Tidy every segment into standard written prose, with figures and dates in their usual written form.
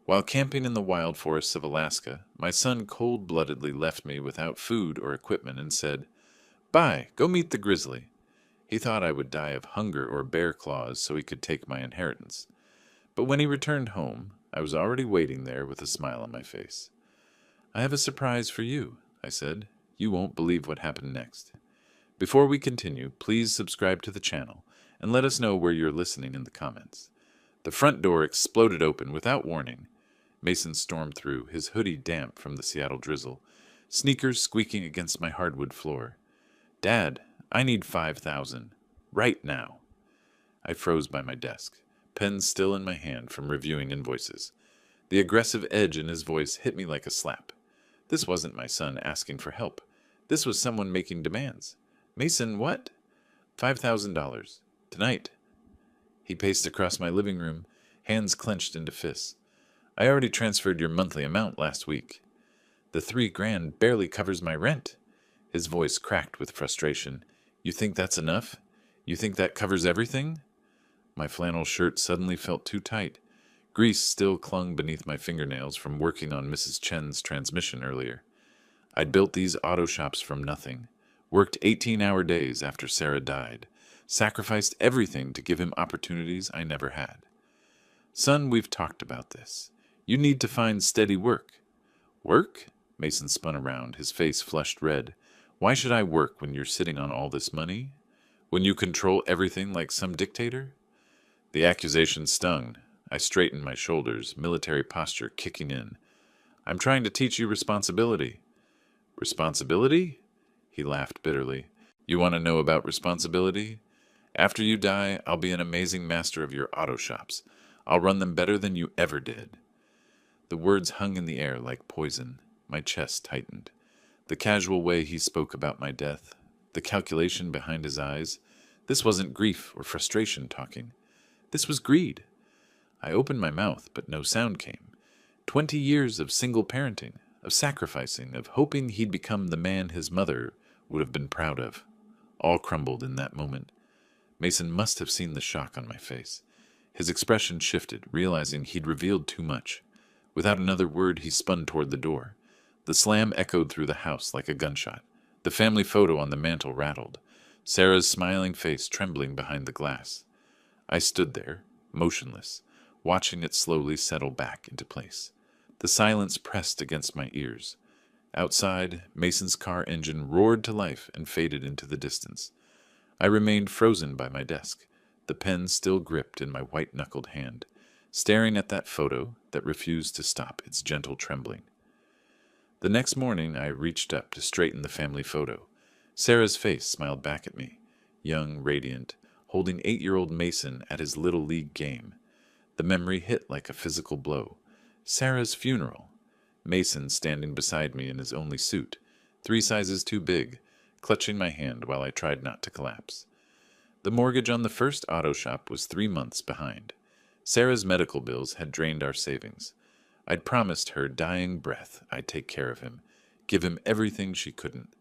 While camping in the wild forests of Alaska, my son cold-bloodedly left me without food or equipment and said, "Bye, go meet the grizzly." He thought I would die of hunger or bear claws so he could take my inheritance. But when he returned home, I was already waiting there with a smile on my face. "I have a surprise for you," I said. "You won't believe what happened next." Before we continue, please subscribe to the channel and let us know where you're listening in the comments. The front door exploded open without warning. Mason stormed through, his hoodie damp from the Seattle drizzle, sneakers squeaking against my hardwood floor. "Dad, I need 5,000. Right now." I froze by my desk, pen still in my hand from reviewing invoices. The aggressive edge in his voice hit me like a slap. This wasn't my son asking for help. This was someone making demands. "Mason, what?" $5,000. Tonight." He paced across my living room, hands clenched into fists. "I already transferred your monthly amount last week." "The $3,000 barely covers my rent." His voice cracked with frustration. "You think that's enough? You think that covers everything?" My flannel shirt suddenly felt too tight. Grease still clung beneath my fingernails from working on Mrs. Chen's transmission earlier. I'd built these auto shops from nothing, worked 18-hour days after Sarah died, sacrificed everything to give him opportunities I never had. "Son, we've talked about this. You need to find steady work." "Work?" Mason spun around, his face flushed red. "Why should I work when you're sitting on all this money? When you control everything like some dictator?" The accusation stung. I straightened my shoulders, military posture kicking in. "I'm trying to teach you responsibility." "Responsibility?" He laughed bitterly. "You want to know about responsibility? After you die, I'll be an amazing master of your auto shops. I'll run them better than you ever did." The words hung in the air like poison. My chest tightened. The casual way he spoke about my death, the calculation behind his eyes, this wasn't grief or frustration talking. This was greed. I opened my mouth, but no sound came. 20 years of single parenting, of sacrificing, of hoping he'd become the man his mother would have been proud of. All crumbled in that moment. Mason must have seen the shock on my face. His expression shifted, realizing he'd revealed too much. Without another word, he spun toward the door. The slam echoed through the house like a gunshot. The family photo on the mantel rattled, Sarah's smiling face trembling behind the glass. I stood there, motionless, watching it slowly settle back into place. The silence pressed against my ears. Outside, Mason's car engine roared to life and faded into the distance. I remained frozen by my desk, the pen still gripped in my white-knuckled hand, staring at that photo that refused to stop its gentle trembling. The next morning, I reached up to straighten the family photo. Sarah's face smiled back at me, young, radiant, holding 8-year-old Mason at his Little League game. The memory hit like a physical blow. Sarah's funeral. Mason standing beside me in his only suit, 3 sizes too big, clutching my hand while I tried not to collapse. The mortgage on the first auto shop was 3 months behind. Sarah's medical bills had drained our savings. I'd promised her dying breath I'd take care of him, give him everything she couldn't.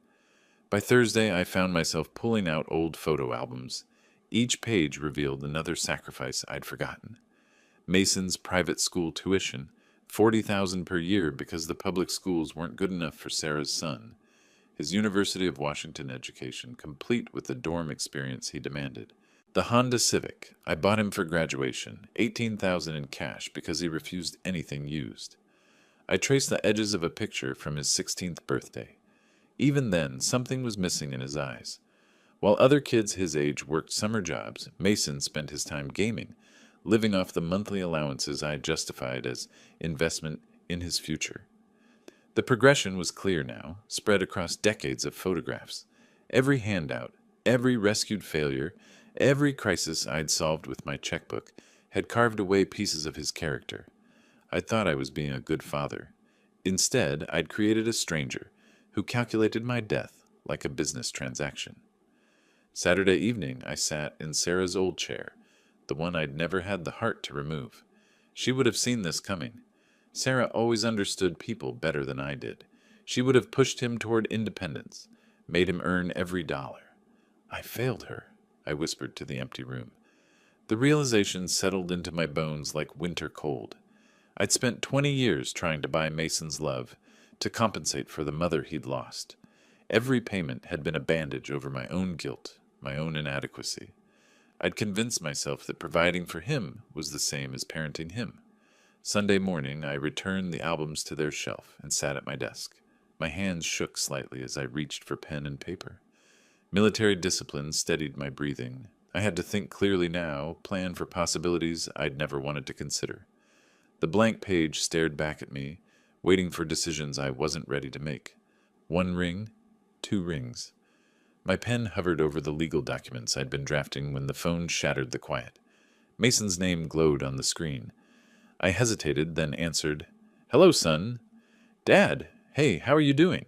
By Thursday, I found myself pulling out old photo albums. Each page revealed another sacrifice I'd forgotten. Mason's private school tuition, $40,000 per year because the public schools weren't good enough for Sarah's son. His University of Washington education, complete with the dorm experience he demanded. The Honda Civic I bought him for graduation, $18,000 in cash because he refused anything used. I traced the edges of a picture from his 16th birthday. Even then, something was missing in his eyes. While other kids his age worked summer jobs, Mason spent his time gaming, living off the monthly allowances I justified as investment in his future. The progression was clear now, spread across decades of photographs. Every handout, every rescued failure, every crisis I'd solved with my checkbook had carved away pieces of his character. I thought I was being a good father. Instead, I'd created a stranger who calculated my death like a business transaction. Saturday evening, I sat in Sarah's old chair, the one I'd never had the heart to remove. She would have seen this coming. Sarah always understood people better than I did. She would have pushed him toward independence, made him earn every dollar. I failed her, I whispered to the empty room. The realization settled into my bones like winter cold. I'd spent 20 years trying to buy Mason's love, to compensate for the mother he'd lost. Every payment had been a bandage over my own guilt, my own inadequacy. I'd convinced myself that providing for him was the same as parenting him. Sunday morning, I returned the albums to their shelf and sat at my desk. My hands shook slightly as I reached for pen and paper. Military discipline steadied my breathing. I had to think clearly now, plan for possibilities I'd never wanted to consider. The blank page stared back at me, waiting for decisions I wasn't ready to make. 1 ring, 2 rings. My pen hovered over the legal documents I'd been drafting when the phone shattered the quiet. Mason's name glowed on the screen. I hesitated, then answered, "Hello, son." "Dad, hey, how are you doing?"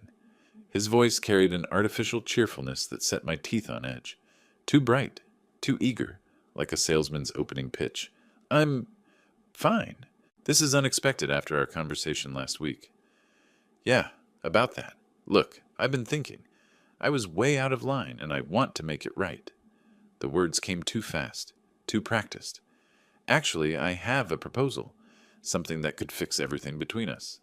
His voice carried an artificial cheerfulness that set my teeth on edge. Too bright, too eager, like a salesman's opening pitch. "I'm fine. This is unexpected after our conversation last week." "Yeah, about that. Look, I've been thinking. I was way out of line, and I want to make it right." The words came too fast, too practiced. "Actually, I have a proposal, something that could fix everything between us."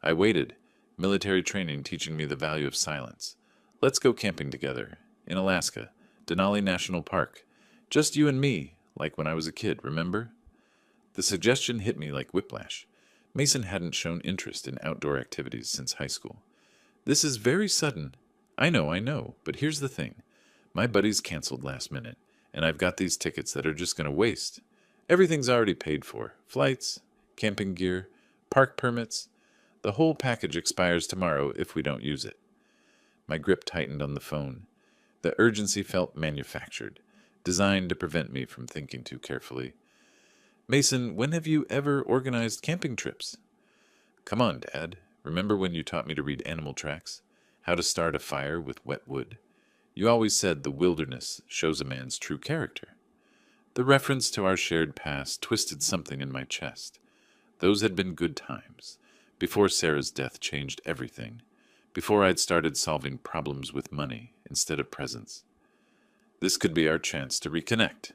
I waited, military training teaching me the value of silence. "Let's go camping together, in Alaska, Denali National Park. Just you and me, like when I was a kid, remember?" The suggestion hit me like whiplash. Mason hadn't shown interest in outdoor activities since high school. "This is very sudden." I know, but here's the thing. My buddies canceled last minute, and I've got these tickets that are just going to waste. Everything's already paid for. Flights, camping gear, park permits. The whole package expires tomorrow if we don't use it." My grip tightened on the phone. The urgency felt manufactured, designed to prevent me from thinking too carefully. "Mason, when have you ever organized camping trips?" "Come on, Dad. Remember when you taught me to read animal tracks? How to start a fire with wet wood? You always said the wilderness shows a man's true character." The reference to our shared past twisted something in my chest. Those had been good times, before Sarah's death changed everything, before I'd started solving problems with money instead of presents. "This could be our chance to reconnect,"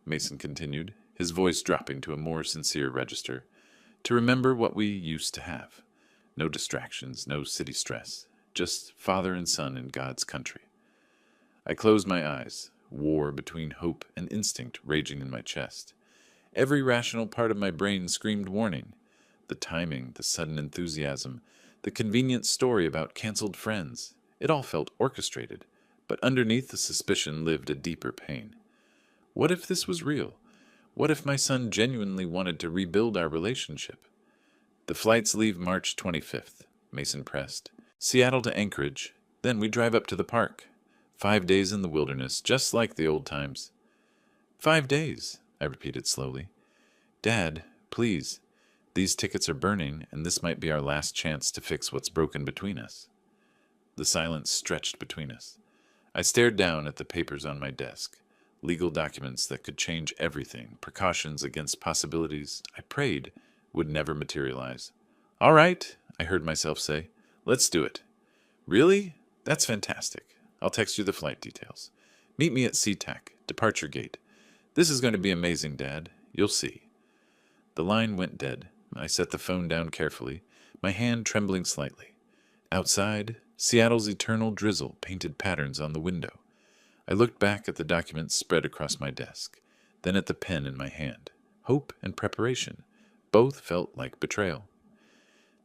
Mason continued, his voice dropping to a more sincere register, "to remember what we used to have. No distractions, no city stress, just father and son in God's country." I closed my eyes, war between hope and instinct raging in my chest. Every rational part of my brain screamed warning. The timing, the sudden enthusiasm, the convenient story about canceled friends. It all felt orchestrated, but underneath the suspicion lived a deeper pain. What if this was real? What if my son genuinely wanted to rebuild our relationship? "The flights leave March 25th, Mason pressed. "Seattle to Anchorage, then we drive up to the park. 5 days in the wilderness, just like the old times." 5 days, I repeated slowly. "Dad, please. These tickets are burning, and this might be our last chance to fix what's broken between us." The silence stretched between us. I stared down at the papers on my desk, legal documents that could change everything, precautions against possibilities I prayed would never materialize. "All right," I heard myself say. "Let's do it." "Really? That's fantastic. I'll text you the flight details. Meet me at SeaTac, departure gate. This is going to be amazing, Dad. You'll see." The line went dead. I set the phone down carefully, my hand trembling slightly. Outside, Seattle's eternal drizzle painted patterns on the window. I looked back at the documents spread across my desk, then at the pen in my hand. Hope and preparation. Both felt like betrayal.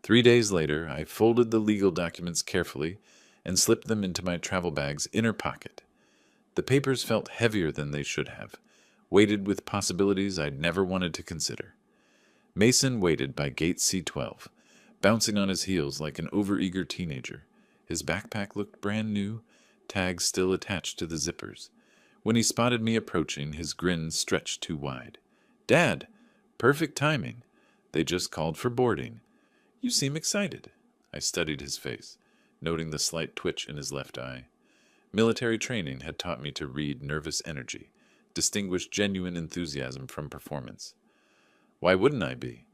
3 days later, I folded the legal documents carefully and slipped them into my travel bag's inner pocket. The papers felt heavier than they should have, weighted with possibilities I'd never wanted to consider. Mason waited by gate C12, bouncing on his heels like an overeager teenager. His backpack looked brand new, tags still attached to the zippers. When he spotted me approaching, his grin stretched too wide. "Dad, perfect timing. They just called for boarding. You seem excited." I studied his face, noting the slight twitch in his left eye. Military training had taught me to read nervous energy, distinguish genuine enthusiasm from performance. Why wouldn't I be?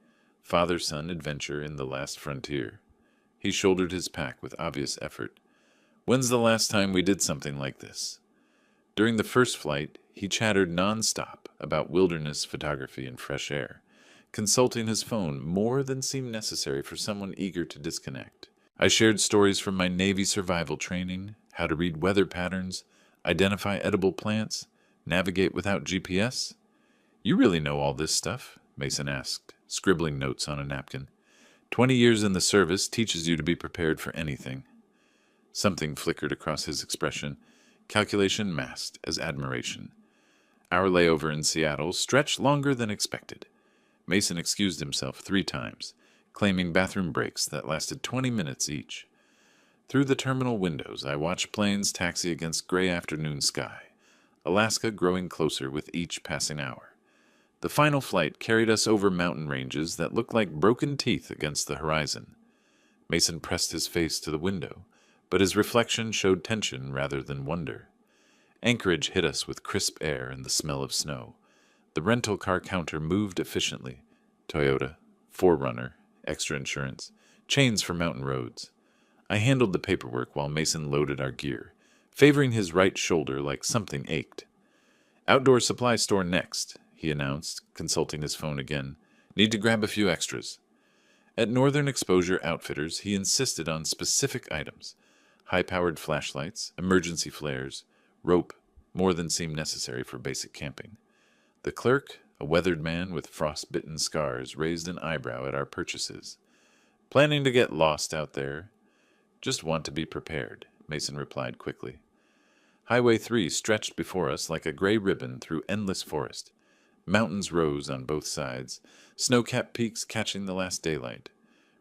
Father-son adventure in the last frontier. He shouldered his pack with obvious effort. "When's the last time we did something like this?" During the first flight, he chattered non-stop about wilderness photography and fresh air, consulting his phone more than seemed necessary for someone eager to disconnect. I shared stories from my Navy survival training, how to read weather patterns, identify edible plants, navigate without GPS. You really know all this stuff? Mason asked, scribbling notes on a napkin. 20 years in the service teaches you to be prepared for anything. Something flickered across his expression, calculation masked as admiration. Our layover in Seattle stretched longer than expected. Mason excused himself 3 times, claiming bathroom breaks that lasted 20 minutes each. Through the terminal windows, I watched planes taxi against gray afternoon sky, Alaska growing closer with each passing hour. The final flight carried us over mountain ranges that looked like broken teeth against the horizon. Mason pressed his face to the window, but his reflection showed tension rather than wonder. Anchorage hit us with crisp air and the smell of snow. The rental car counter moved efficiently. Toyota, 4Runner, extra insurance, chains for mountain roads. I handled the paperwork while Mason loaded our gear, favoring his right shoulder like something ached. Outdoor supply store next, he announced, consulting his phone again. Need to grab a few extras. At Northern Exposure Outfitters, he insisted on specific items. High-powered flashlights, emergency flares, rope, more than seemed necessary for basic camping. The clerk, a weathered man with frost-bitten scars, raised an eyebrow at our purchases. Planning to get lost out there? Just want to be prepared, Mason replied quickly. Highway 3 stretched before us like a gray ribbon through endless forest. Mountains rose on both sides, snow-capped peaks catching the last daylight.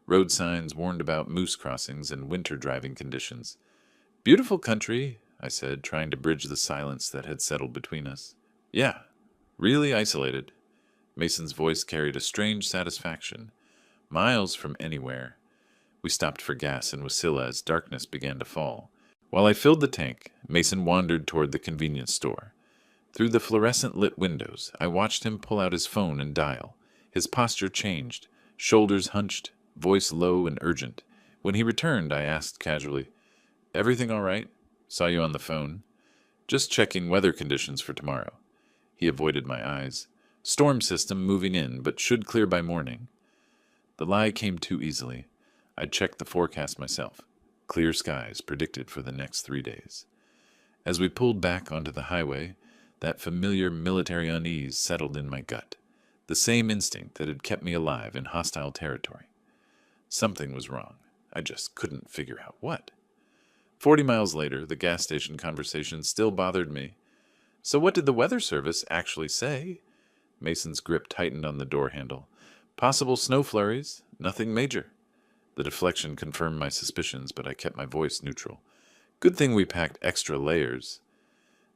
Road signs warned about moose crossings and winter driving conditions. Beautiful country, I said, trying to bridge the silence that had settled between us. Yeah, really isolated. Mason's voice carried a strange satisfaction. Miles from anywhere. We stopped for gas in Wasilla as darkness began to fall. While I filled the tank, Mason wandered toward the convenience store. Through the fluorescent-lit windows, I watched him pull out his phone and dial. His posture changed, shoulders hunched, voice low and urgent. When he returned, I asked casually, "Everything all right? Saw you on the phone." "Just checking weather conditions for tomorrow." He avoided my eyes. "Storm system moving in, but should clear by morning." The lie came too easily. I'd checked the forecast myself. Clear skies predicted for the next 3 days. As we pulled back onto the highway, that familiar military unease settled in my gut, the same instinct that had kept me alive in hostile territory. Something was wrong. I just couldn't figure out what. 40 miles later, the gas station conversation still bothered me. "So what did the weather service actually say?" Mason's grip tightened on the door handle. "Possible snow flurries, nothing major." The deflection confirmed my suspicions, but I kept my voice neutral. "Good thing we packed extra layers."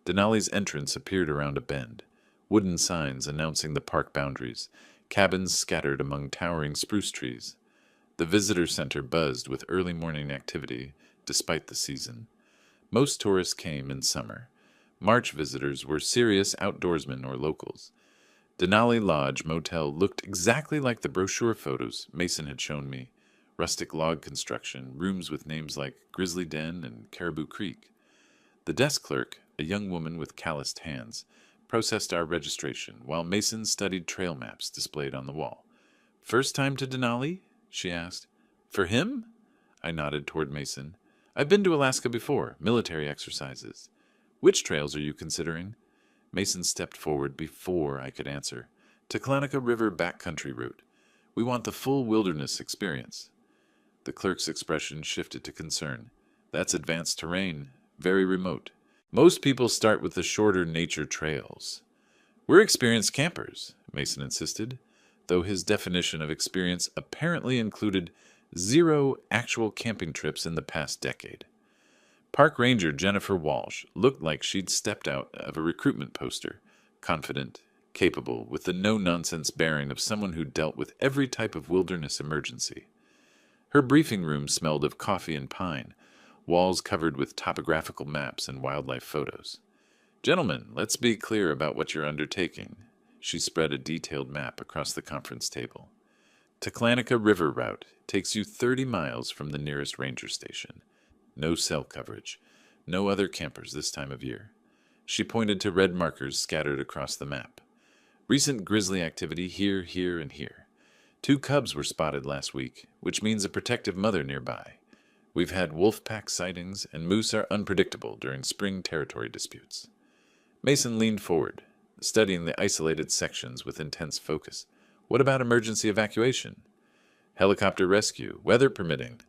Denali's entrance appeared around a bend. Wooden signs announcing the park boundaries, cabins scattered among towering spruce trees. The visitor center buzzed with early morning activity, despite the season. Most tourists came in summer. March visitors were serious outdoorsmen or locals. Denali Lodge Motel looked exactly like the brochure photos Mason had shown me. Rustic log construction, rooms with names like Grizzly Den and Caribou Creek. The desk clerk, a young woman with calloused hands, processed our registration while Mason studied trail maps displayed on the wall. "First time to Denali?" she asked. "For him?" I nodded toward Mason. "I've been to Alaska before, military exercises." "Which trails are you considering?" Mason stepped forward before I could answer. "Taclonica River backcountry route. We want the full wilderness experience." The clerk's expression shifted to concern. "That's advanced terrain, very remote. Most people start with the shorter nature trails." "We're experienced campers," Mason insisted, though his definition of experience apparently included 0 actual camping trips in the past decade. Park Ranger Jennifer Walsh looked like she'd stepped out of a recruitment poster, confident, capable, with the no-nonsense bearing of someone who dealt with every type of wilderness emergency. Her briefing room smelled of coffee and pine, walls covered with topographical maps and wildlife photos. "Gentlemen, let's be clear about what you're undertaking." She spread a detailed map across the conference table. Taclonica River route takes you 30 miles from the nearest ranger station. No cell coverage. No other campers this time of year. She pointed to red markers scattered across the map. Recent grizzly activity here, here, and here. 2 cubs were spotted last week, which means a protective mother nearby. We've had wolf pack sightings, and moose are unpredictable during spring territory disputes. Mason leaned forward, studying the isolated sections with intense focus. What about emergency evacuation? Helicopter rescue, weather permitting.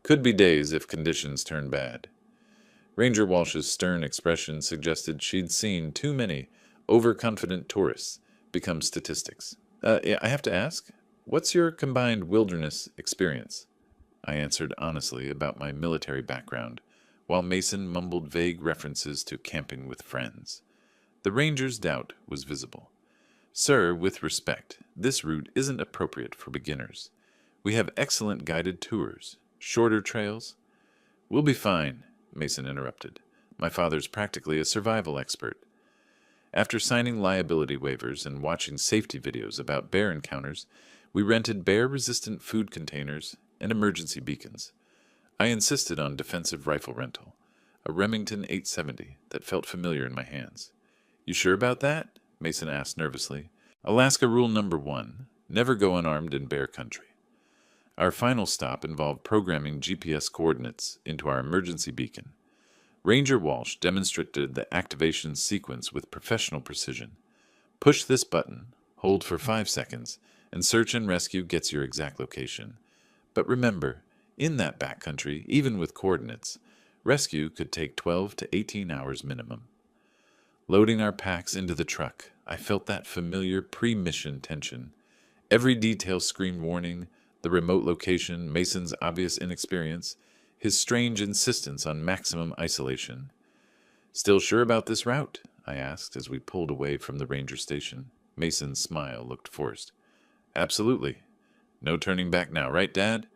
Could be days if conditions turn bad. Ranger Walsh's stern expression suggested she'd seen too many overconfident tourists become statistics. I have to ask, what's your combined wilderness experience? I answered honestly about my military background, while Mason mumbled vague references to camping with friends. The ranger's doubt was visible. Sir, with respect, this route isn't appropriate for beginners. We have excellent guided tours, shorter trails. We'll be fine, Mason interrupted. My father's practically a survival expert. After signing liability waivers and watching safety videos about bear encounters, we rented bear-resistant food containers and emergency beacons. I insisted on defensive rifle rental, a Remington 870 that felt familiar in my hands. You sure about that? Mason asked nervously. Alaska rule number 1, never go unarmed in bear country. Our final stop involved programming GPS coordinates into our emergency beacon. Ranger Walsh demonstrated the activation sequence with professional precision. Push this button, hold for 5 seconds, and search and rescue gets your exact location. But remember, in that backcountry, even with coordinates, rescue could take 12 to 18 hours minimum. Loading our packs into the truck, I felt that familiar pre-mission tension. Every detail screamed warning, the remote location, Mason's obvious inexperience, his strange insistence on maximum isolation. Still sure about this route? I asked as we pulled away from the ranger station. Mason's smile looked forced. Absolutely. No turning back now, right, Dad?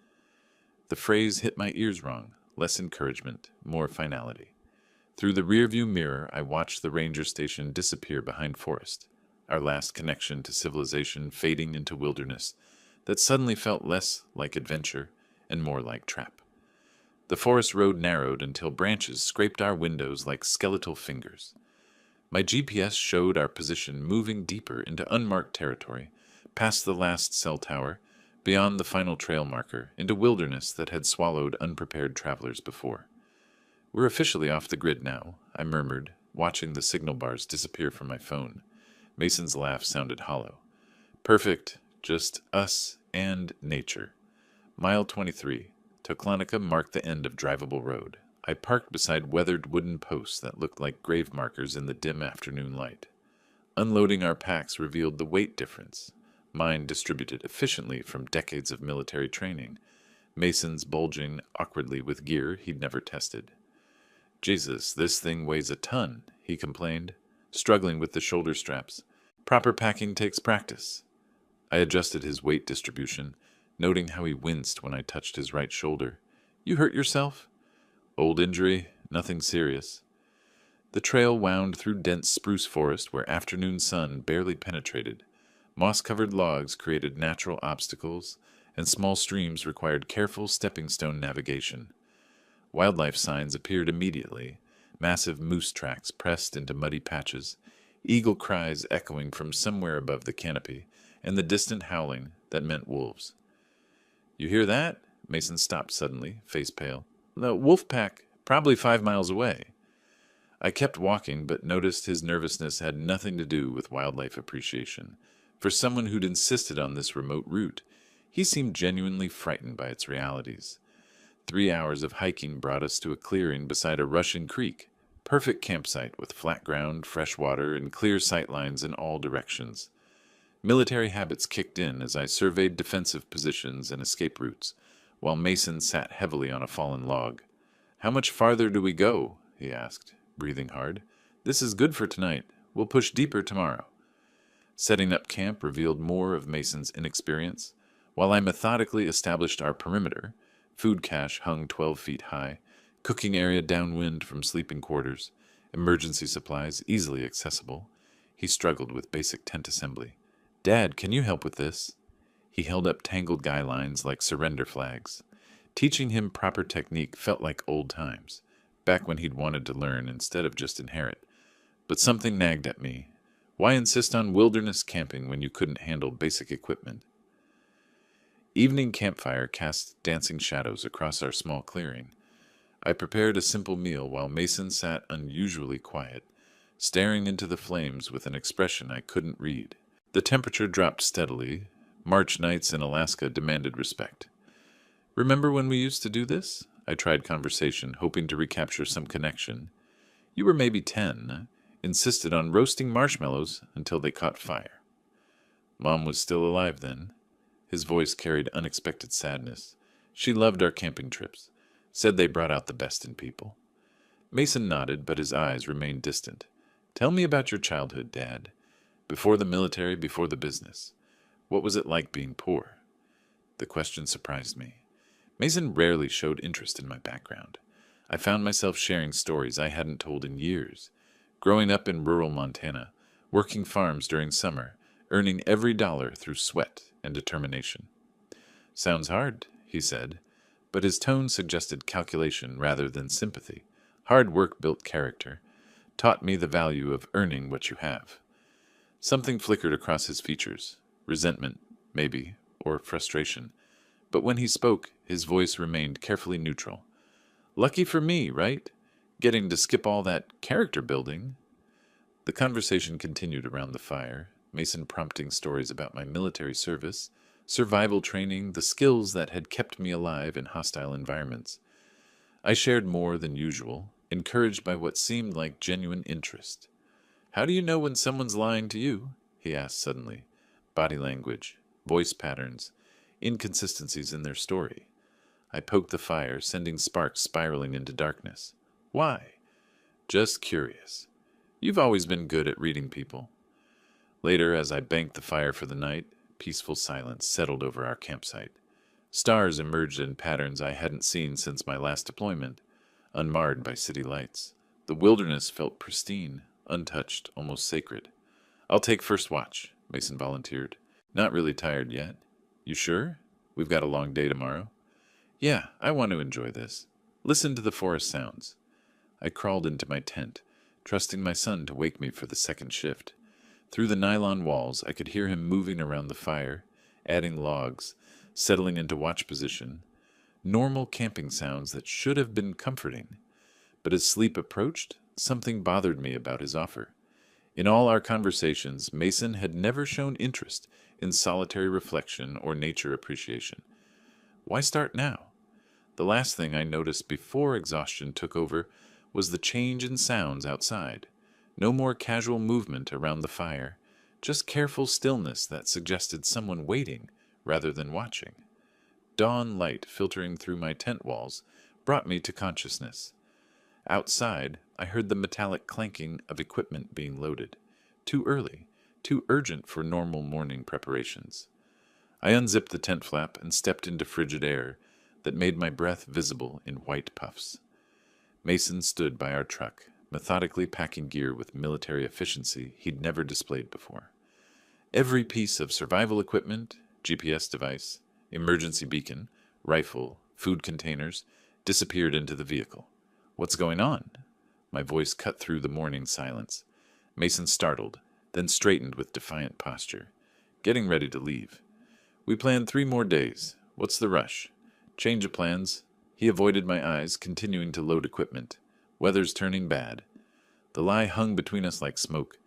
The phrase hit my ears wrong. Less encouragement, more finality. Through the rearview mirror, I watched the ranger station disappear behind forest, our last connection to civilization fading into wilderness that suddenly felt less like adventure and more like trap. The forest road narrowed until branches scraped our windows like skeletal fingers. My GPS showed our position moving deeper into unmarked territory, past the last cell tower, beyond the final trail marker, into wilderness that had swallowed unprepared travelers before. We're officially off the grid now, I murmured, watching the signal bars disappear from my phone. Mason's laugh sounded hollow. Perfect, just us and nature. Mile 23. Toklanica marked the end of drivable road. I parked beside weathered wooden posts that looked like grave markers in the dim afternoon light. Unloading our packs revealed the weight difference. Mine distributed efficiently from decades of military training. Mason's bulging awkwardly with gear he'd never tested. Jesus, this thing weighs a ton, he complained, struggling with the shoulder straps. Proper packing takes practice. I adjusted his weight distribution, noting how he winced when I touched his right shoulder. You hurt yourself? Old injury, nothing serious. The trail wound through dense spruce forest where afternoon sun barely penetrated. Moss-covered logs created natural obstacles, and small streams required careful stepping-stone navigation. Wildlife signs appeared immediately, massive moose tracks pressed into muddy patches, eagle cries echoing from somewhere above the canopy, and the distant howling that meant wolves. You hear that? Mason stopped suddenly, face pale. The wolf pack, probably 5 miles away. I kept walking, but noticed his nervousness had nothing to do with wildlife appreciation. For someone who'd insisted on this remote route, he seemed genuinely frightened by its realities. 3 hours of hiking brought us to a clearing beside a rushing creek. Perfect campsite with flat ground, fresh water, and clear sightlines in all directions. Military habits kicked in as I surveyed defensive positions and escape routes, while Mason sat heavily on a fallen log. How much farther do we go? He asked, breathing hard. This is good for tonight. We'll push deeper tomorrow. Setting up camp revealed more of Mason's inexperience. While I methodically established our perimeter, food cache hung 12 feet high, cooking area downwind from sleeping quarters, emergency supplies easily accessible, he struggled with basic tent assembly. Dad, can you help with this? He held up tangled guy lines like surrender flags. Teaching him proper technique felt like old times, back when he'd wanted to learn instead of just inherit. But something nagged at me. Why insist on wilderness camping when you couldn't handle basic equipment? Evening campfire cast dancing shadows across our small clearing. I prepared a simple meal while Mason sat unusually quiet, staring into the flames with an expression I couldn't read. The temperature dropped steadily. March nights in Alaska demanded respect. "Remember when we used to do this?" I tried conversation, hoping to recapture some connection. "You were maybe 10, insisted on roasting marshmallows until they caught fire." Mom was still alive then. His voice carried unexpected sadness. She loved our camping trips, said they brought out the best in people. Mason nodded, but his eyes remained distant. "Tell me about your childhood, Dad. Before the military, before the business. What was it like being poor?" The question surprised me. Mason rarely showed interest in my background. I found myself sharing stories I hadn't told in years. Growing up in rural Montana, working farms during summer, earning every dollar through sweat and determination. "Sounds hard," he said, but his tone suggested calculation rather than sympathy. "Hard work built character, taught me the value of earning what you have." Something flickered across his features, resentment, maybe, or frustration. But when he spoke, his voice remained carefully neutral. "Lucky for me, right? Getting to skip all that character building." The conversation continued around the fire, Mason prompting stories about my military service, survival training, the skills that had kept me alive in hostile environments. I shared more than usual, encouraged by what seemed like genuine interest. "How do you know when someone's lying to you?" he asked suddenly. Body language, voice patterns, inconsistencies in their story. I poked the fire, sending sparks spiraling into darkness. "Why?" "Just curious. You've always been good at reading people." Later, as I banked the fire for the night, peaceful silence settled over our campsite. Stars emerged in patterns I hadn't seen since my last deployment, unmarred by city lights. The wilderness felt pristine, untouched, almost sacred. "I'll take first watch," Mason volunteered. "Not really tired yet." "You sure? We've got a long day tomorrow." "Yeah, I want to enjoy this. Listen to the forest sounds." I crawled into my tent, trusting my son to wake me for the second shift. Through the nylon walls, I could hear him moving around the fire, adding logs, settling into watch position. Normal camping sounds that should have been comforting. But as sleep approached, something bothered me about his offer. In all our conversations, Mason had never shown interest in solitary reflection or nature appreciation. Why start now? The last thing I noticed before exhaustion took over was the change in sounds outside. No more casual movement around the fire, just careful stillness that suggested someone waiting rather than watching. Dawn light filtering through my tent walls brought me to consciousness. Outside, I heard the metallic clanking of equipment being loaded. Too early, too urgent for normal morning preparations. I unzipped the tent flap and stepped into frigid air that made my breath visible in white puffs. Mason stood by our truck, methodically packing gear with military efficiency he'd never displayed before. Every piece of survival equipment, GPS device, emergency beacon, rifle, food containers, disappeared into the vehicle. "What's going on?" My voice cut through the morning silence. Mason startled, then straightened with defiant posture. "Getting ready to leave. We planned 3 more days. What's the rush?" "Change of plans." He avoided my eyes, continuing to load equipment. "Weather's turning bad." The lie hung between us like smoke.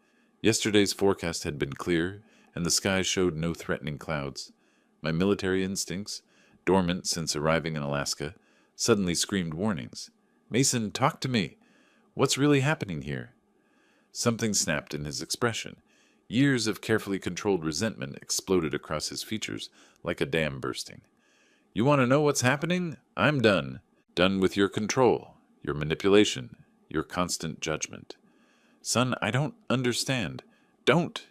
Yesterday's forecast had been clear, and the sky showed no threatening clouds. My military instincts, dormant since arriving in Alaska, suddenly screamed warnings. "Mason, talk to me. What's really happening here?" Something snapped in his expression. Years of carefully controlled resentment exploded across his features like a dam bursting. "You want to know what's happening? I'm done. Done with your control, your manipulation, your constant judgment." "Son, I don't understand." "Don't!"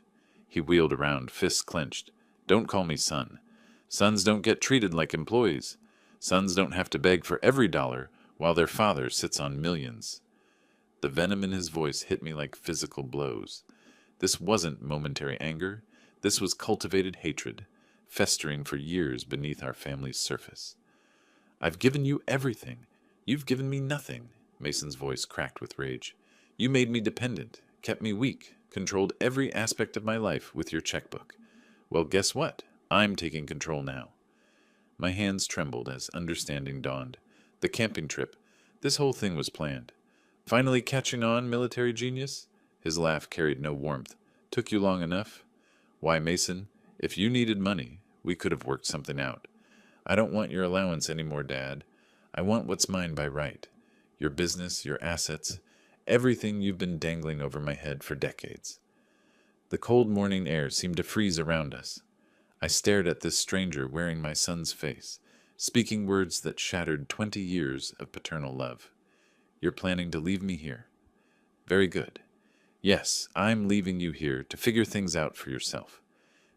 He wheeled around, fists clenched. "Don't call me son. Sons don't get treated like employees. Sons don't have to beg for every dollar while their father sits on millions." The venom in his voice hit me like physical blows. This wasn't momentary anger. This was cultivated hatred, festering for years beneath our family's surface. "I've given you everything. You've given me nothing." Mason's voice cracked with rage. "You made me dependent, kept me weak, controlled every aspect of my life with your checkbook. Well, guess what? I'm taking control now." My hands trembled as understanding dawned. The camping trip. This whole thing was planned. Finally catching on, military genius? His laugh carried no warmth. Took you long enough? Why, Mason, if you needed money, we could have worked something out. I don't want your allowance anymore, Dad. I want what's mine by right. Your business, your assets, everything you've been dangling over my head for decades. The cold morning air seemed to freeze around us. I stared at this stranger wearing my son's face, speaking words that shattered 20 years of paternal love. You're planning to leave me here. Very good. Yes, I'm leaving you here to figure things out for yourself.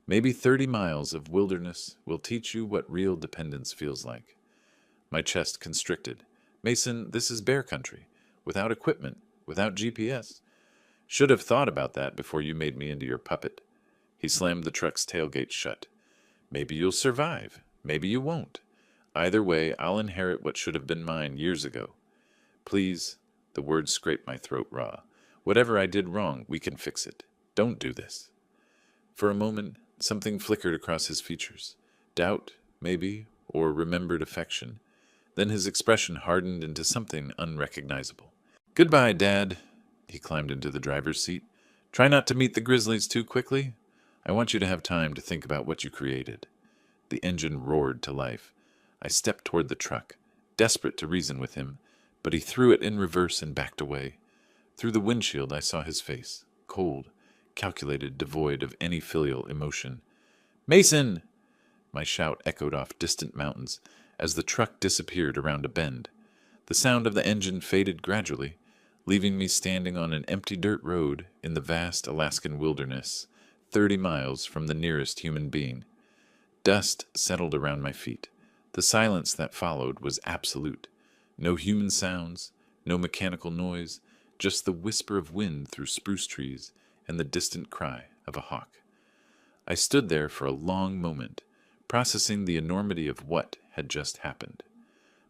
Maybe 30 miles of wilderness will teach you what real dependence feels like. My chest constricted. Mason, this is bear country, without equipment, without GPS. Should have thought about that before you made me into your puppet. He slammed the truck's tailgate shut. Maybe you'll survive. Maybe you won't. Either way, I'll inherit what should have been mine years ago. Please, the words scraped my throat raw. Whatever I did wrong, we can fix it. Don't do this. For a moment, something flickered across his features. Doubt, maybe, or remembered affection. Then his expression hardened into something unrecognizable. Goodbye, Dad. He climbed into the driver's seat. Try not to meet the Grizzlies too quickly. I want you to have time to think about what you created. The engine roared to life. I stepped toward the truck, desperate to reason with him, but he threw it in reverse and backed away. Through the windshield I saw his face, cold, calculated, devoid of any filial emotion. Mason! My shout echoed off distant mountains as the truck disappeared around a bend. The sound of the engine faded gradually, leaving me standing on an empty dirt road in the vast Alaskan wilderness, 30 miles from the nearest human being. Dust settled around my feet. The silence that followed was absolute. No human sounds, no mechanical noise, just the whisper of wind through spruce trees and the distant cry of a hawk. I stood there for a long moment, processing the enormity of what had just happened.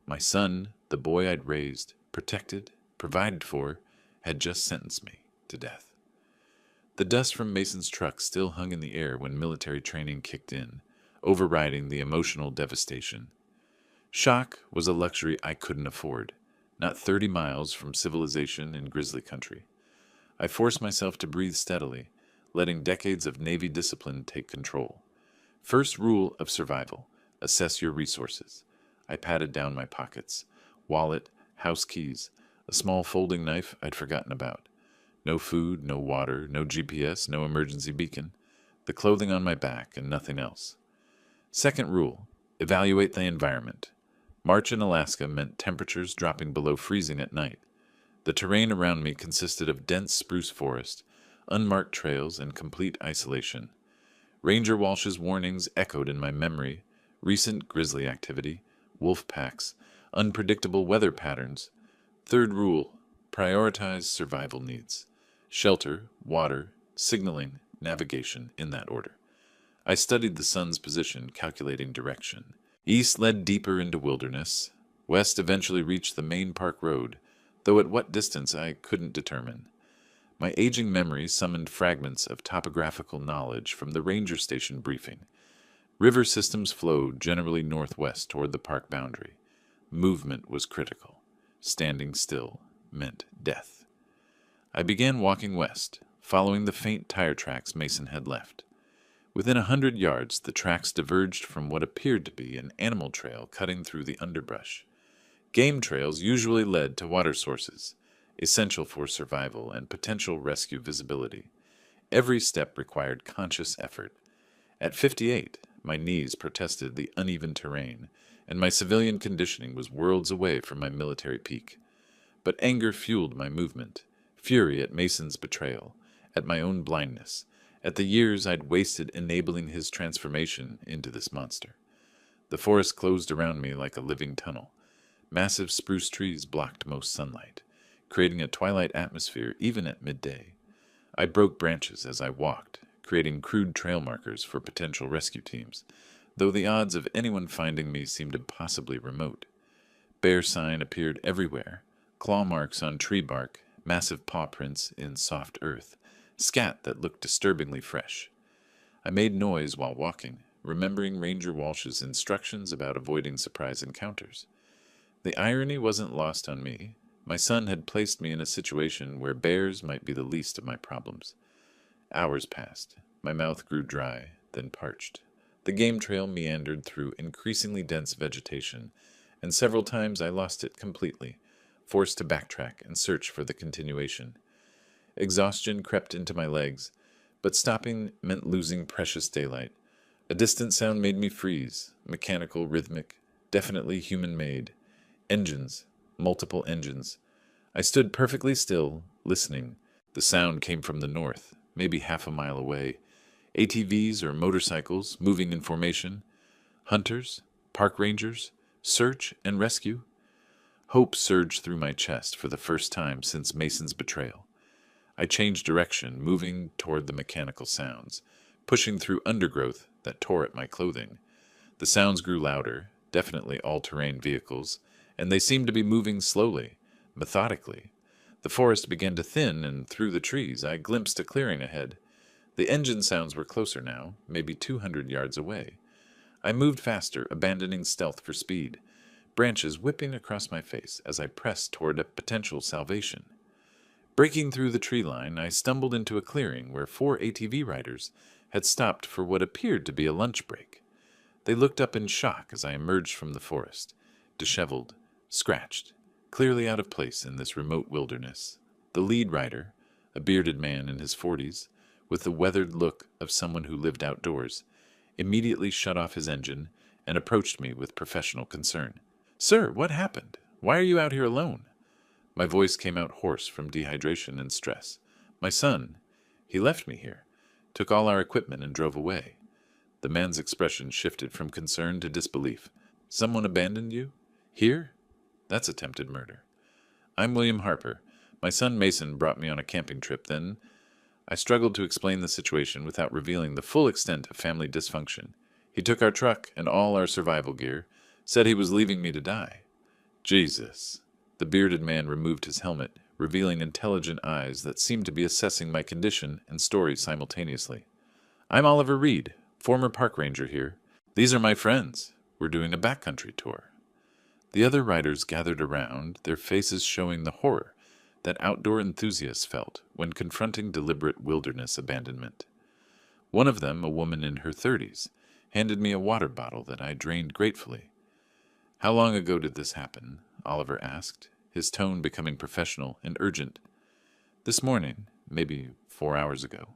My son, the boy I'd raised, protected, provided for, had just sentenced me to death. The dust from Mason's truck still hung in the air when military training kicked in, overriding the emotional devastation. Shock was a luxury I couldn't afford, not 30 miles from civilization in Grizzly country. I forced myself to breathe steadily, letting decades of Navy discipline take control. First rule of survival, assess your resources. I patted down my pockets, wallet, house keys, a small folding knife I'd forgotten about. No food, no water, no GPS, no emergency beacon. The clothing on my back and nothing else. Second rule, evaluate the environment. March in Alaska meant temperatures dropping below freezing at night. The terrain around me consisted of dense spruce forest, unmarked trails, and complete isolation. Ranger Walsh's warnings echoed in my memory, recent grizzly activity, wolf packs, unpredictable weather patterns. Third rule, prioritize survival needs. Shelter, water, signaling, navigation, in that order. I studied the sun's position, calculating direction. East led deeper into wilderness. West eventually reached the main park road, though at what distance I couldn't determine. My aging memory summoned fragments of topographical knowledge from the ranger station briefing. River systems flowed generally northwest toward the park boundary. Movement was critical. Standing still meant death. I began walking west, following the faint tire tracks Mason had left. Within 100 yards, the tracks diverged from what appeared to be an animal trail cutting through the underbrush. Game trails usually led to water sources, essential for survival and potential rescue visibility. Every step required conscious effort. At 58, my knees protested the uneven terrain, and my civilian conditioning was worlds away from my military peak. But anger fueled my movement, fury at Mason's betrayal, at my own blindness, at the years I'd wasted enabling his transformation into this monster. The forest closed around me like a living tunnel. Massive spruce trees blocked most sunlight, creating a twilight atmosphere even at midday. I broke branches as I walked, creating crude trail markers for potential rescue teams, though the odds of anyone finding me seemed impossibly remote. Bear sign appeared everywhere, claw marks on tree bark, massive paw prints in soft earth, scat that looked disturbingly fresh. I made noise while walking, remembering Ranger Walsh's instructions about avoiding surprise encounters. The irony wasn't lost on me. My son had placed me in a situation where bears might be the least of my problems. Hours passed. My mouth grew dry, then parched. The game trail meandered through increasingly dense vegetation, and several times I lost it completely, forced to backtrack and search for the continuation. Exhaustion crept into my legs, but stopping meant losing precious daylight. A distant sound made me freeze, mechanical, rhythmic, definitely human-made. Engines, multiple engines. I stood perfectly still, listening. The sound came from the north, maybe half a mile away. ATVs or motorcycles moving in formation. Hunters, park rangers, search and rescue. Hope surged through my chest for the first time since Mason's betrayal. I changed direction, moving toward the mechanical sounds, pushing through undergrowth that tore at my clothing. The sounds grew louder, definitely all-terrain vehicles, and they seemed to be moving slowly, methodically. The forest began to thin, and through the trees I glimpsed a clearing ahead. The engine sounds were closer now, maybe 200 yards away. I moved faster, abandoning stealth for speed, branches whipping across my face as I pressed toward a potential salvation. Breaking through the tree line, I stumbled into a clearing where 4 ATV riders had stopped for what appeared to be a lunch break. They looked up in shock as I emerged from the forest, disheveled, scratched, clearly out of place in this remote wilderness. The lead rider, a bearded man in his 40s, with the weathered look of someone who lived outdoors, immediately shut off his engine and approached me with professional concern. "Sir, what happened? Why are you out here alone?" My voice came out hoarse from dehydration and stress. "My son, he left me here, took all our equipment and drove away." The man's expression shifted from concern to disbelief. "Someone abandoned you? Here? That's attempted murder." "I'm William Harper. My son Mason brought me on a camping trip, then—" I struggled to explain the situation without revealing the full extent of family dysfunction. "He took our truck and all our survival gear, said he was leaving me to die." "Jesus." The bearded man removed his helmet, revealing intelligent eyes that seemed to be assessing my condition and story simultaneously. "I'm Oliver Reed, former park ranger here. These are my friends. We're doing a backcountry tour." The other riders gathered around, their faces showing the horror that outdoor enthusiasts felt when confronting deliberate wilderness abandonment. One of them, a woman in her 30s, handed me a water bottle that I drained gratefully. "How long ago did this happen?" Oliver asked, his tone becoming professional and urgent. "This morning, maybe 4 hours ago."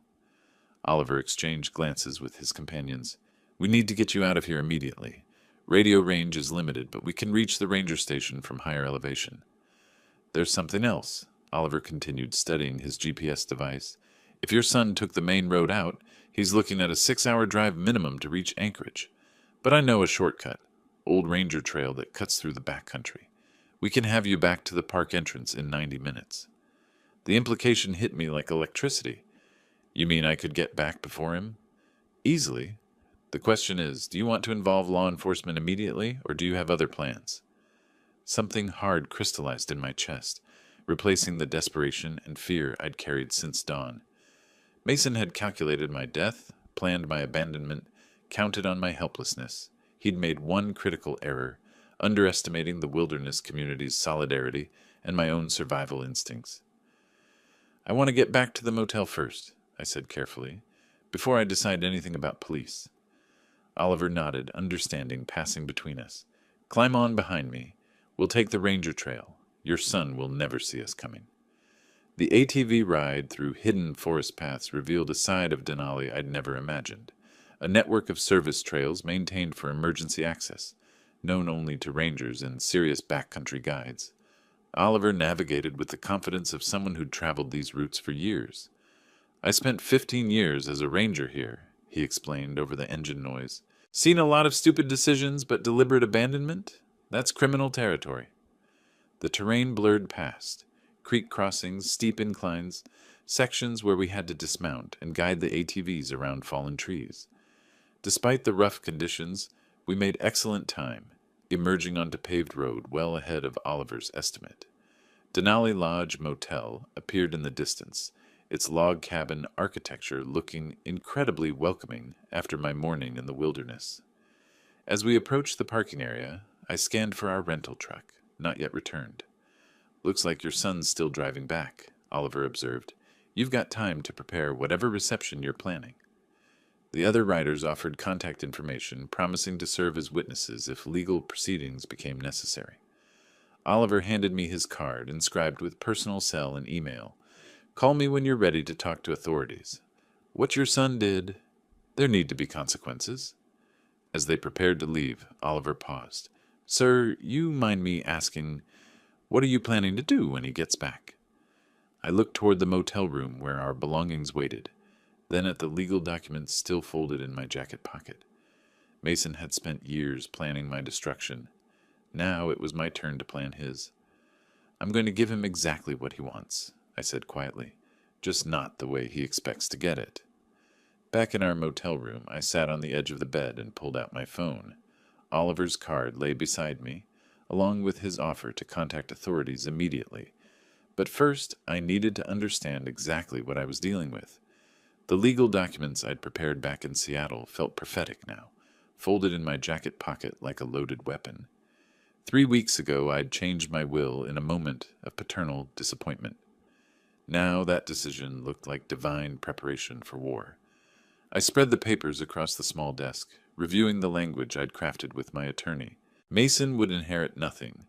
Oliver exchanged glances with his companions. "We need to get you out of here immediately. Radio range is limited, but we can reach the ranger station from higher elevation." "There's something else," Oliver continued, studying his GPS device. "If your son took the main road out, he's looking at a 6-hour drive minimum to reach Anchorage. But I know a shortcut, old ranger trail that cuts through the backcountry. We can have you back to the park entrance in 90 minutes. The implication hit me like electricity. "You mean I could get back before him?" "Easily. The question is, do you want to involve law enforcement immediately, or do you have other plans?" Something hard crystallized in my chest, replacing the desperation and fear I'd carried since dawn. Mason had calculated my death, planned my abandonment, counted on my helplessness. He'd made one critical error, underestimating the wilderness community's solidarity and my own survival instincts. "I want to get back to the motel first," I said carefully, "before I decide anything about police." Oliver nodded, understanding passing between us. "Climb on behind me. We'll take the ranger trail. Your son will never see us coming." The ATV ride through hidden forest paths revealed a side of Denali I'd never imagined. A network of service trails maintained for emergency access, known only to rangers and serious backcountry guides. Oliver navigated with the confidence of someone who'd traveled these routes for years. "I spent 15 years as a ranger here," he explained over the engine noise. "Seen a lot of stupid decisions, but deliberate abandonment? That's criminal territory." The terrain blurred past. Creek crossings, steep inclines, sections where we had to dismount and guide the ATVs around fallen trees. Despite the rough conditions, we made excellent time, emerging onto paved road well ahead of Oliver's estimate. Denali Lodge Motel appeared in the distance, its log cabin architecture looking incredibly welcoming after my morning in the wilderness. As we approached the parking area, I scanned for our rental truck, not yet returned. "Looks like your son's still driving back," Oliver observed. "You've got time to prepare whatever reception you're planning." The other riders offered contact information, promising to serve as witnesses if legal proceedings became necessary. Oliver handed me his card, inscribed with personal cell and email. "Call me when you're ready to talk to authorities. What your son did, there need to be consequences." As they prepared to leave, Oliver paused. "Sir, you mind me asking, what are you planning to do when he gets back?" I looked toward the motel room where our belongings waited, then at the legal documents still folded in my jacket pocket. Mason had spent years planning my destruction. Now it was my turn to plan his. "I'm going to give him exactly what he wants," I said quietly, "just not the way he expects to get it." Back in our motel room, I sat on the edge of the bed and pulled out my phone. Oliver's card lay beside me, along with his offer to contact authorities immediately. But first, I needed to understand exactly what I was dealing with. The legal documents I'd prepared back in Seattle felt prophetic now, folded in my jacket pocket like a loaded weapon. 3 weeks ago, I'd changed my will in a moment of paternal disappointment. Now that decision looked like divine preparation for war. I spread the papers across the small desk, reviewing the language I'd crafted with my attorney. Mason would inherit nothing.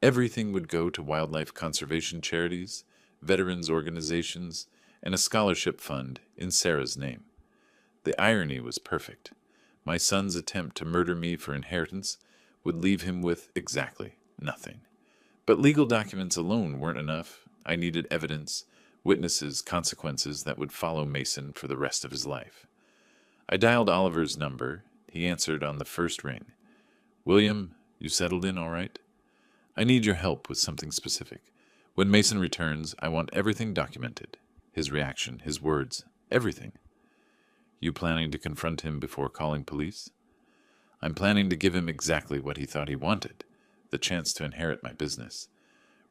Everything would go to wildlife conservation charities, veterans organizations, and a scholarship fund in Sarah's name. The irony was perfect. My son's attempt to murder me for inheritance would leave him with exactly nothing. But legal documents alone weren't enough. I needed evidence, witnesses, consequences that would follow Mason for the rest of his life. I dialed Oliver's number. He answered on the first ring. "William, you settled in all right? I need your help with something specific. When Mason returns, I want everything documented. His reaction, his words, everything." "You planning to confront him before calling police?" "I'm planning to give him exactly what he thought he wanted, the chance to inherit my business,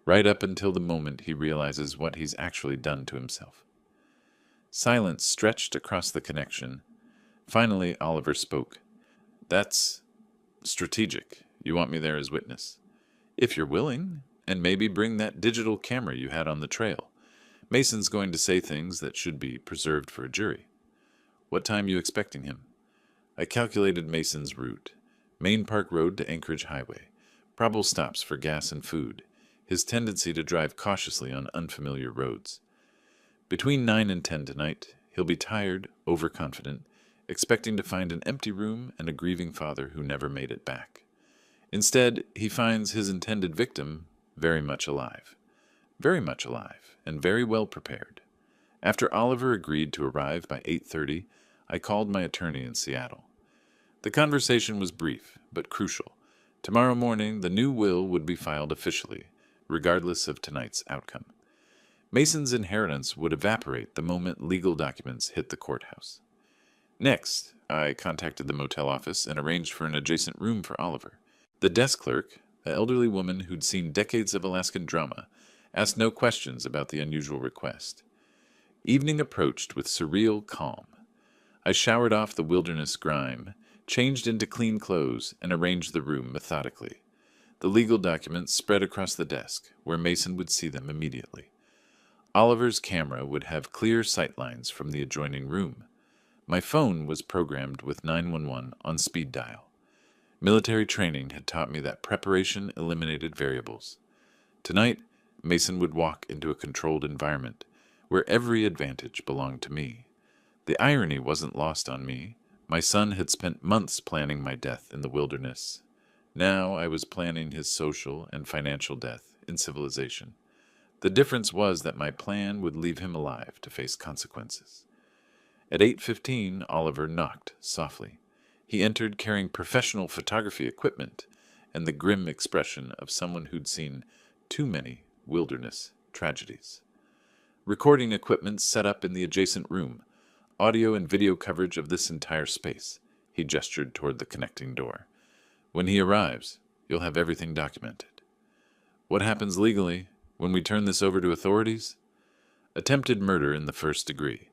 right up until the moment he realizes what he's actually done to himself." Silence stretched across the connection. Finally, Oliver spoke. "That's strategic. You want me there as witness?" "If you're willing, and maybe bring that digital camera you had on the trail. Mason's going to say things that should be preserved for a jury." "What time you expecting him?" I calculated Mason's route. Main Park Road to Anchorage Highway. Probable stops for gas and food. His tendency to drive cautiously on unfamiliar roads. Between 9 and 10 tonight, he'll be tired, overconfident, expecting to find an empty room and a grieving father who never made it back. Instead, he finds his intended victim very much alive, and very well prepared. After Oliver agreed to arrive by 8:30, I called my attorney in Seattle. The conversation was brief, but crucial. Tomorrow morning, the new will would be filed officially, regardless of tonight's outcome. Mason's inheritance would evaporate the moment legal documents hit the courthouse. Next, I contacted the motel office and arranged for an adjacent room for Oliver. The desk clerk, the elderly woman who'd seen decades of Alaskan drama, asked no questions about the unusual request. Evening approached with surreal calm. I showered off the wilderness grime, changed into clean clothes, and arranged the room methodically. The legal documents spread across the desk, where Mason would see them immediately. Oliver's camera would have clear sightlines from the adjoining room. My phone was programmed with 911 on speed dial. Military training had taught me that preparation eliminated variables. Tonight, Mason would walk into a controlled environment, where every advantage belonged to me. The irony wasn't lost on me. My son had spent months planning my death in the wilderness. Now I was planning his social and financial death in civilization. The difference was that my plan would leave him alive to face consequences. At 8:15, Oliver knocked softly. He entered carrying professional photography equipment and the grim expression of someone who'd seen too many wilderness tragedies. Recording equipment set up in the adjacent room, audio and video coverage of this entire space. He gestured toward the connecting door. "When he arrives, you'll have everything documented." "What happens legally when we turn this over to authorities?" Attempted murder in the first degree.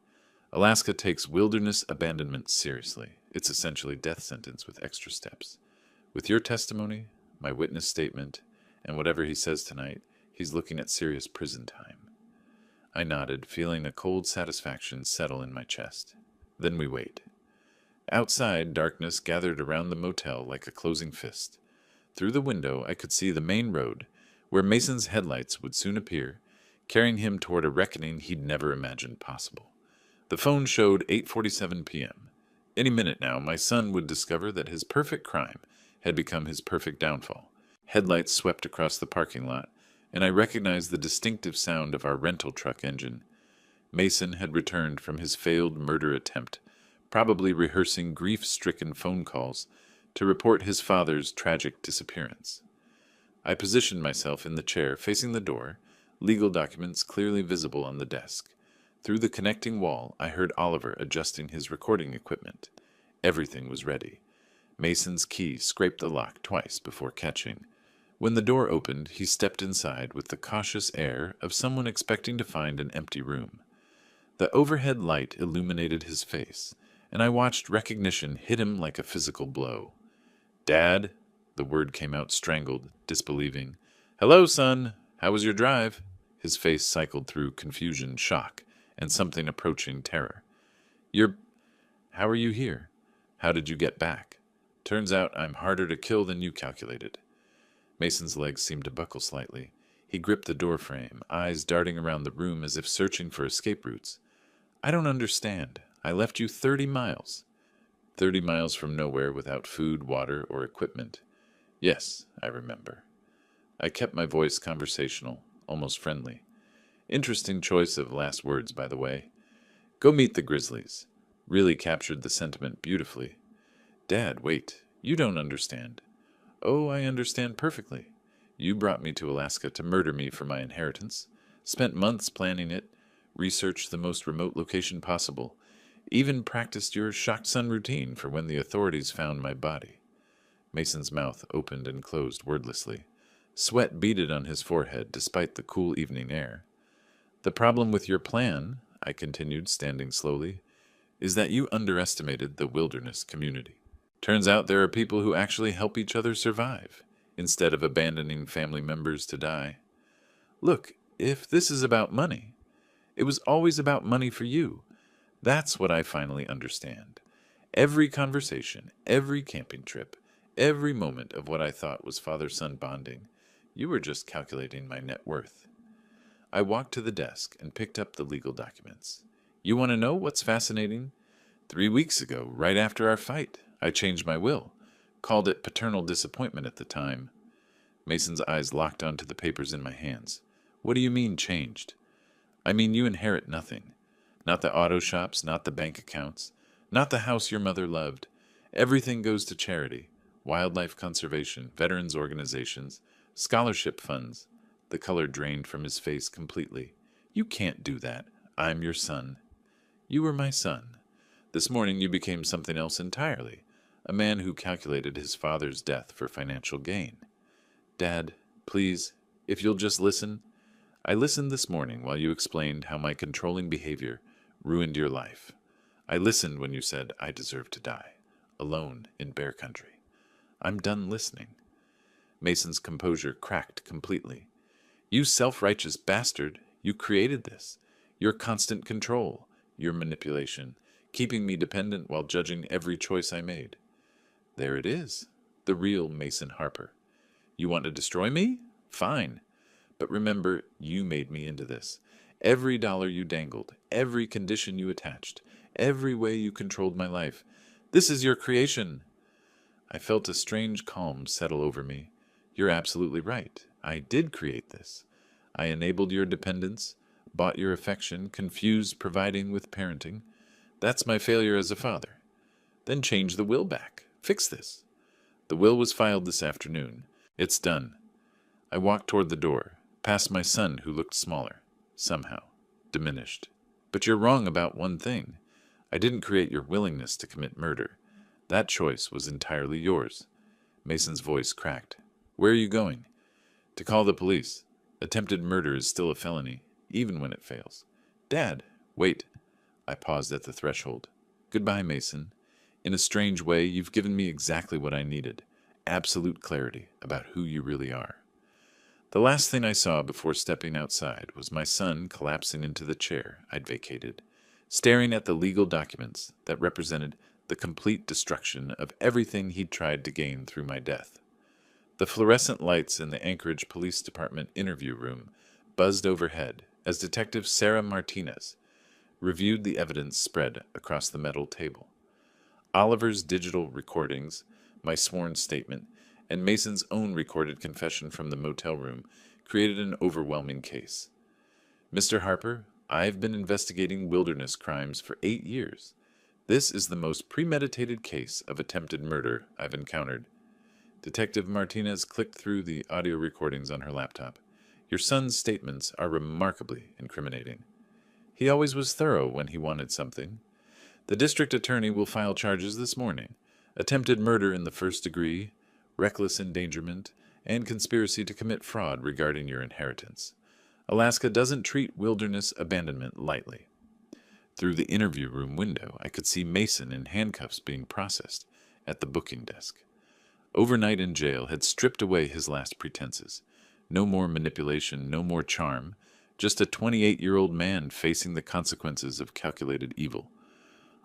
Alaska takes wilderness abandonment seriously. It's essentially death sentence with extra steps. With your testimony, my witness statement, and whatever he says tonight, he's looking at serious prison time. I nodded, feeling a cold satisfaction settle in my chest. Then we wait. Outside, darkness gathered around the motel like a closing fist. Through the window, I could see the main road, where Mason's headlights would soon appear, carrying him toward a reckoning he'd never imagined possible. The phone showed 8:47 p.m. Any minute now, my son would discover that his perfect crime had become his perfect downfall. Headlights swept across the parking lot, and I recognized the distinctive sound of our rental truck engine. Mason had returned from his failed murder attempt, probably rehearsing grief-stricken phone calls to report his father's tragic disappearance. I positioned myself in the chair facing the door, legal documents clearly visible on the desk. Through the connecting wall, I heard Oliver adjusting his recording equipment. Everything was ready. Mason's key scraped the lock twice before catching. When the door opened, he stepped inside with the cautious air of someone expecting to find an empty room. The overhead light illuminated his face, and I watched recognition hit him like a physical blow. "Dad," the word came out strangled, disbelieving. "Hello, son. How was your drive?" His face cycled through confusion, shock, and something approaching terror. How are you here? How did you get back? Turns out I'm harder to kill than you calculated." Mason's legs seemed to buckle slightly. He gripped the doorframe, eyes darting around the room as if searching for escape routes. "I don't understand. I left you 30 miles. 30 miles from nowhere without food, water, or equipment. Yes, I remember." I kept my voice conversational, almost friendly. Interesting choice of last words, by the way. "Go meet the Grizzlies." Really captured the sentiment beautifully. "Dad, wait. You don't understand." "Oh, I understand perfectly. You brought me to Alaska to murder me for my inheritance. Spent months planning it, researched the most remote location possible, even practiced your shocked son routine for when the authorities found my body." Mason's mouth opened and closed wordlessly. Sweat beaded on his forehead despite the cool evening air. "The problem with your plan," I continued, standing slowly, "is that you underestimated the wilderness community. Turns out there are people who actually help each other survive, instead of abandoning family members to die. Look, if this is about money, it was always about money for you. That's what I finally understand. Every conversation, every camping trip, every moment of what I thought was father-son bonding, you were just calculating my net worth." I walked to the desk and picked up the legal documents. "You want to know what's fascinating? 3 weeks ago, right after our fight, I changed my will. Called it paternal disappointment at the time." Mason's eyes locked onto the papers in my hands. "What do you mean, changed?" "I mean you inherit nothing. Not the auto shops, not the bank accounts, not the house your mother loved. Everything goes to charity, wildlife conservation, veterans organizations, scholarship funds." The color drained from his face completely. "You can't do that. I'm your son." "You were my son. This morning you became something else entirely. A man who calculated his father's death for financial gain." "Dad, please, if you'll just listen." "I listened this morning while you explained how my controlling behavior ruined your life. I listened when you said I deserve to die, alone in bear country. I'm done listening." Mason's composure cracked completely. "You self-righteous bastard, you created this. Your constant control, your manipulation, keeping me dependent while judging every choice I made. There it is, the real Mason Harper. You want to destroy me? Fine. But remember, you made me into this. Every dollar you dangled, every condition you attached, every way you controlled my life. This is your creation." I felt a strange calm settle over me. "You're absolutely right. I did create this. I enabled your dependence, bought your affection, confused providing with parenting. That's my failure as a father. Then change the will back. Fix this." The will was filed this afternoon. It's done. I walked toward the door, past my son who looked smaller, somehow, diminished. "But you're wrong about one thing. I didn't create your willingness to commit murder. That choice was entirely yours." Mason's voice cracked. "Where are you going?" "To call the police. Attempted murder is still a felony, even when it fails. Dad, wait. I paused at the threshold. Goodbye, Mason. In a strange way, you've given me exactly what I needed. Absolute clarity about who you really are. The last thing I saw before stepping outside was my son collapsing into the chair I'd vacated, staring at the legal documents that represented the complete destruction of everything he'd tried to gain through my death. The fluorescent lights in the Anchorage Police Department interview room buzzed overhead as Detective Sarah Martinez reviewed the evidence spread across the metal table. Oliver's digital recordings, my sworn statement, and Mason's own recorded confession from the motel room created an overwhelming case. Mr. Harper, I've been investigating wilderness crimes for 8 years. This is the most premeditated case of attempted murder I've encountered. Detective Martinez clicked through the audio recordings on her laptop. Your son's statements are remarkably incriminating. He always was thorough when he wanted something. The district attorney will file charges this morning. Attempted murder in the first degree, reckless endangerment, and conspiracy to commit fraud regarding your inheritance. Alaska doesn't treat wilderness abandonment lightly. Through the interview room window, I could see Mason in handcuffs being processed at the booking desk. Overnight in jail had stripped away his last pretenses. No more manipulation, no more charm, just a 28-year-old man facing the consequences of calculated evil.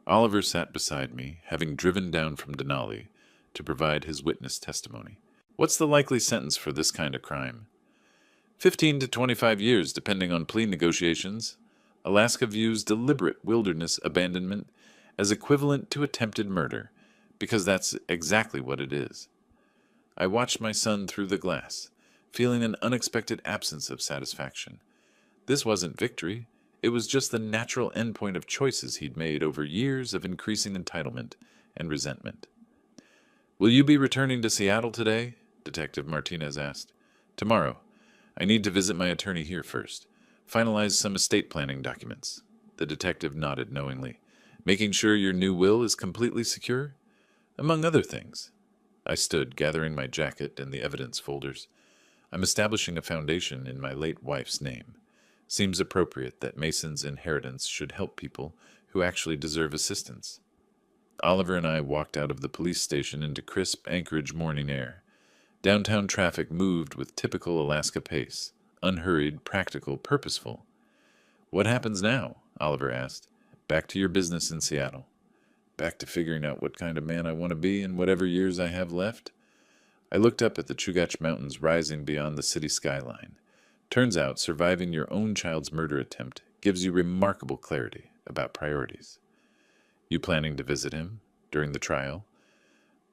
Oliver sat beside me, having driven down from Denali to provide his witness testimony. What's the likely sentence for this kind of crime? 15 to 25 years, depending on plea negotiations. Alaska views deliberate wilderness abandonment as equivalent to attempted murder, because that's exactly what it is. I watched my son through the glass, feeling an unexpected absence of satisfaction. This wasn't victory. It was just the natural endpoint of choices he'd made over years of increasing entitlement and resentment. Will you be returning to Seattle today? Detective Martinez asked. Tomorrow. I need to visit my attorney here first. Finalize some estate planning documents. The detective nodded knowingly. Making sure your new will is completely secure? Among other things. I stood, gathering my jacket and the evidence folders. I'm establishing a foundation in my late wife's name. Seems appropriate that Mason's inheritance should help people who actually deserve assistance. Oliver and I walked out of the police station into crisp Anchorage morning air. Downtown traffic moved with typical Alaska pace, unhurried, practical, purposeful. What happens now? Oliver asked. Back to your business in Seattle. Back to figuring out what kind of man I want to be in whatever years I have left? I looked up at the Chugach Mountains rising beyond the city skyline. Turns out surviving your own child's murder attempt gives you remarkable clarity about priorities. You planning to visit him during the trial?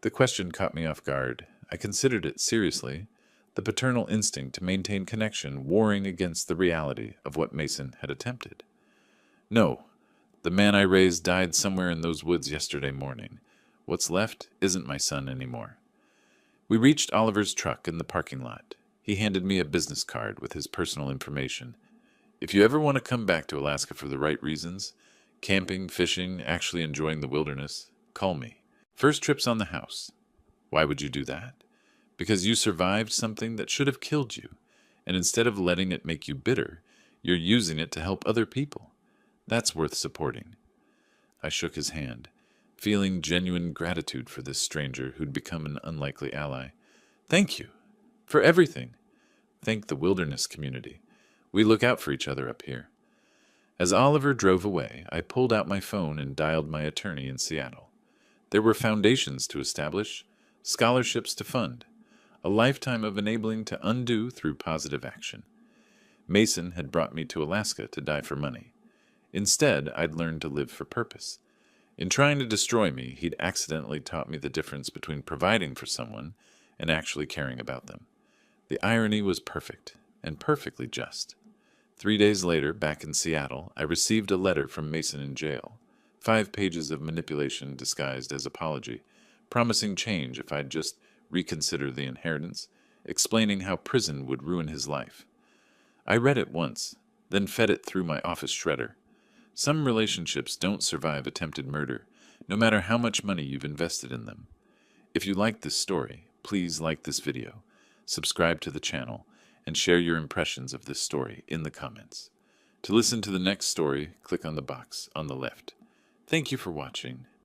The question caught me off guard. I considered it seriously, the paternal instinct to maintain connection warring against the reality of what Mason had attempted. No, the man I raised died somewhere in those woods yesterday morning. What's left isn't my son anymore. We reached Oliver's truck in the parking lot. He handed me a business card with his personal information. If you ever want to come back to Alaska for the right reasons, camping, fishing, actually enjoying the wilderness, call me. First trip's on the house. Why would you do that? Because you survived something that should have killed you, and instead of letting it make you bitter, you're using it to help other people. That's worth supporting. I shook his hand, feeling genuine gratitude for this stranger who'd become an unlikely ally. Thank you. For everything. Thank the wilderness community. We look out for each other up here. As Oliver drove away, I pulled out my phone and dialed my attorney in Seattle. There were foundations to establish, scholarships to fund, a lifetime of enabling to undo through positive action. Mason had brought me to Alaska to die for money. Instead, I'd learned to live for purpose. In trying to destroy me, he'd accidentally taught me the difference between providing for someone and actually caring about them. The irony was perfect, and perfectly just. 3 days later, back in Seattle, I received a letter from Mason in jail. 5 pages of manipulation disguised as apology, promising change if I'd just reconsider the inheritance, explaining how prison would ruin his life. I read it once, then fed it through my office shredder. Some relationships don't survive attempted murder, no matter how much money you've invested in them. If you like this story, please like this video, subscribe to the channel, and share your impressions of this story in the comments. To listen to the next story, click on the box on the left. Thank you for watching.